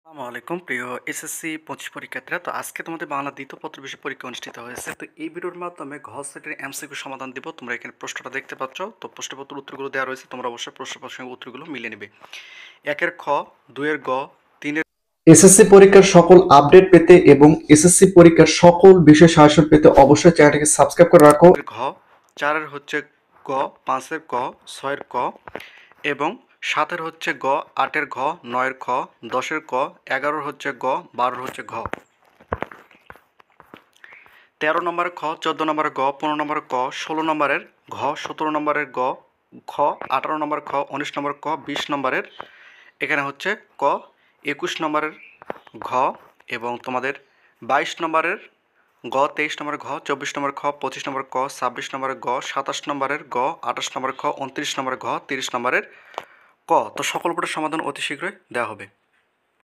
আসসালামু আলাইকুম প্রিয় এসএসসি 25 পরীক্ষার্থীরা। তো আজকে তোমাদের বাংলা দ্বিতীয় পত্র বিষয় পরীক্ষা অনুষ্ঠিত হয়েছে। তো এই ভিডিওর মাধ্যমে ঘ সেটের এমসিকিউ সমাধান দিব। তোমরা এখানে প্রশ্নটা দেখতে পাচ্ছ। তো প্রশ্নপত্রের উত্তরগুলো দেওয়া রয়েছে, তোমরা অবশ্যই প্রশ্নপত্রের সঙ্গে উত্তরগুলো মিলিয়ে নেবে। 1 খ, 2 গ, 3 এসএসসি পরীক্ষার সকল আপডেট পেতে এবং এসএসসি পরীক্ষার সকল বিষয় সাহায্য পেতে অবশ্যই চ্যানেলটিকে সাবস্ক্রাইব করে রাখো। ঘ, 4 হচ্ছে গ, 5 ক, 6 ক এবং 7 হচ্ছে গ, 8 ঘ, 9 খ, 10 ক, 11 হচ্ছে গ, 12 হচ্ছে ঘ। 13 নম্বরের খ, 14 নম্বরের গ, 15 নম্বরের ক, 16 নম্বরের ঘ, 17 নম্বরের গ, খ, 18 নম্বরের খ, 19 নম্বর ক, 20 নম্বরের এখানে হচ্ছে ক, 21 নম্বরের ঘ এবং তোমাদের 22 নম্বরের গ, 23 নম্বরের ঘ, 24 নম্বরের খ, 25 নম্বরের ক, 26 নম্বরের গ, 27 নম্বরের গ, 28 নম্বরের খ, 29 নম্বরের ঘ, 30 নম্বরের ক। তো সকল বোর্ডের সমাধান অতি শীঘ্রই দেওয়া হবে।